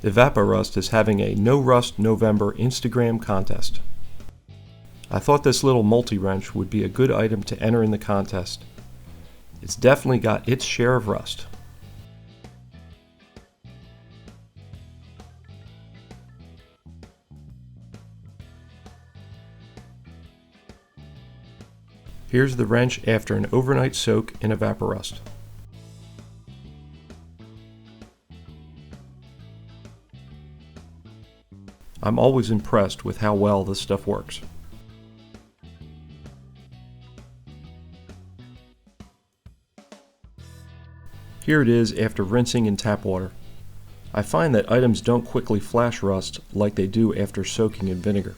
Evapo-Rust is having a No Rust November Instagram contest. I thought this little multi-wrench would be a good item to enter in the contest. It's definitely got its share of rust. Here's the wrench after an overnight soak in evapo-rust. I'm always impressed with how well this stuff works. Here it is after rinsing in tap water. I find that items don't quickly flash rust like they do after soaking in vinegar.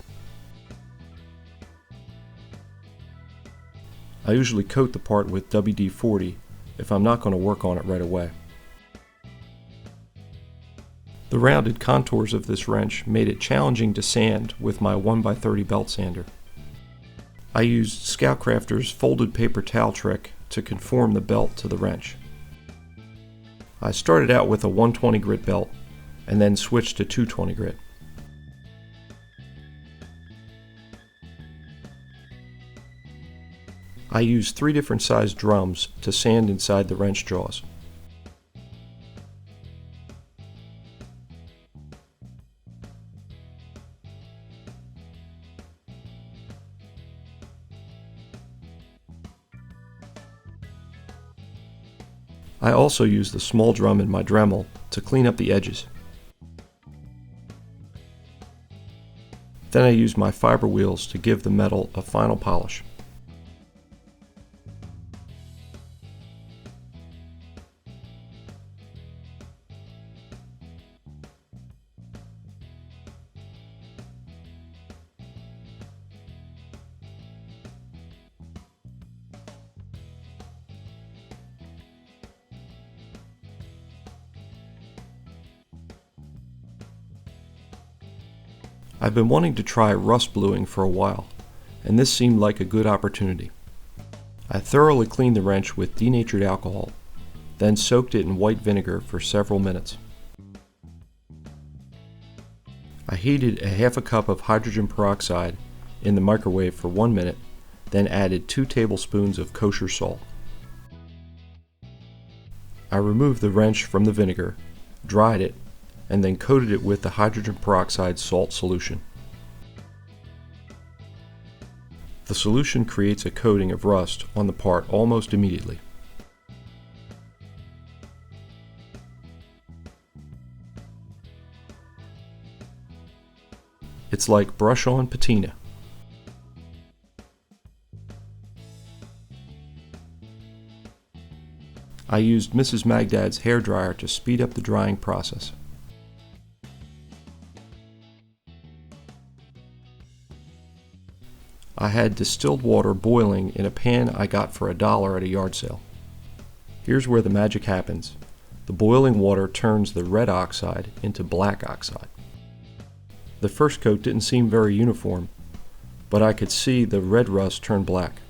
I usually coat the part with WD-40 if I'm not going to work on it right away. The rounded contours of this wrench made it challenging to sand with my 1x30 belt sander. I used Scout Crafter's folded paper towel trick to conform the belt to the wrench. I started out with a 120 grit belt and then switched to 220 grit. I used 3 different sized drums to sand inside the wrench jaws. I also used the small drum in my Dremel to clean up the edges. Then I used my fiber wheels to give the metal a final polish. I've been wanting to try rust bluing for a while, and this seemed like a good opportunity. I thoroughly cleaned the wrench with denatured alcohol, then soaked it in white vinegar for several minutes. I heated a half a cup of hydrogen peroxide in the microwave for 1 minute, then added 2 tablespoons of kosher salt. I removed the wrench from the vinegar, dried it, and then coated it with the hydrogen peroxide salt solution. The solution creates a coating of rust on the part almost immediately. It's like brush-on patina. I used Mrs. Magdad's hairdryer to speed up the drying process. I had distilled water boiling in a pan I got for $1 at a yard sale. Here's where the magic happens. The boiling water turns the red oxide into black oxide. The first coat didn't seem very uniform, but I could see the red rust turn black.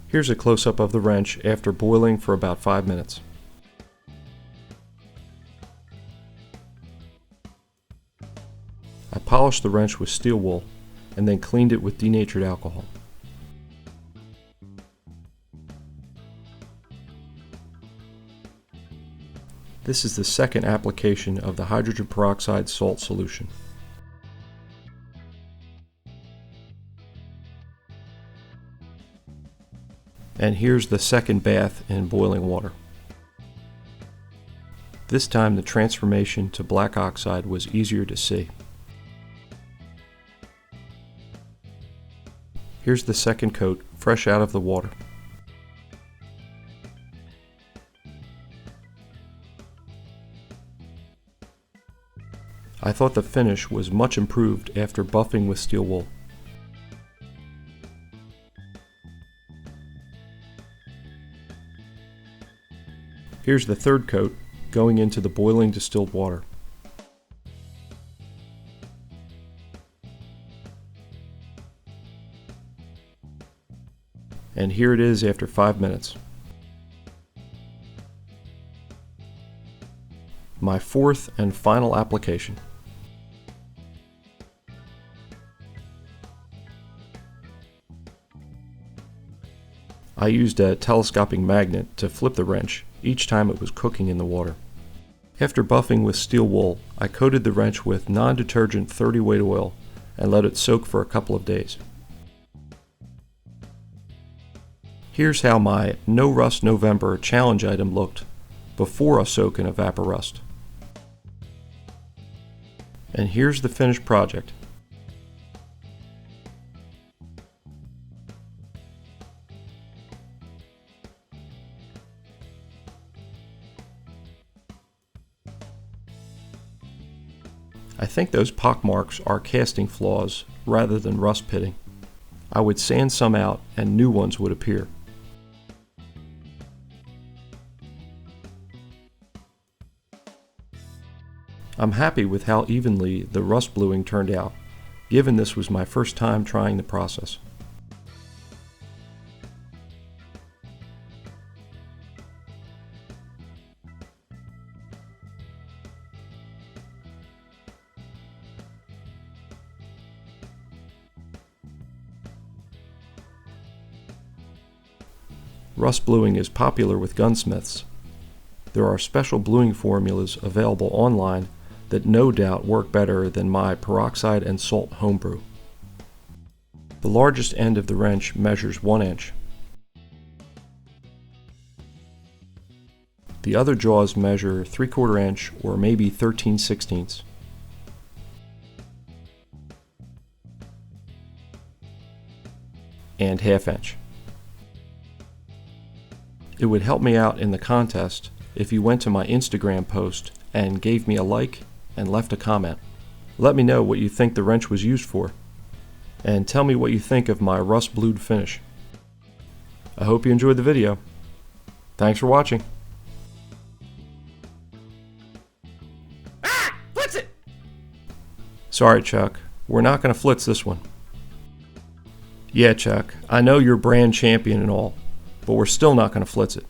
Here's a close-up of the wrench after boiling for about 5 minutes. I polished the wrench with steel wool and then cleaned it with denatured alcohol. This is the second application of the hydrogen peroxide salt solution. And here's the second bath in boiling water. This time the transformation to black oxide was easier to see. Here's the second coat, fresh out of the water. I thought the finish was much improved after buffing with steel wool. Here's the third coat, going into the boiling distilled water. And here it is after 5 minutes. My fourth and final application. I used a telescoping magnet to flip the wrench each time it was cooking in the water. After buffing with steel wool, I coated the wrench with non-detergent 30 weight oil and let it soak for a couple of days. Here's how my No Rust November challenge item looked before a soak in evapo-rust. And here's the finished project. I think those pock marks are casting flaws rather than rust pitting. I would sand some out and new ones would appear. I'm happy with how evenly the rust bluing turned out, given this was my first time trying the process. Rust bluing is popular with gunsmiths. There are special bluing formulas available online that no doubt work better than my peroxide and salt homebrew. The largest end of the wrench measures 1 inch. The other jaws measure 3/4 inch or maybe 13/16. And 1/2 inch. It would help me out in the contest if you went to my Instagram post and gave me a like and left a comment. Let me know what you think the wrench was used for, and tell me what you think of my rust blued finish. I hope you enjoyed the video. Thanks for watching. Ah! Flitz it! Sorry, Chuck. We're not going to flitz this one. Yeah, Chuck, I know you're brand champion and all, but we're still not going to flitz it.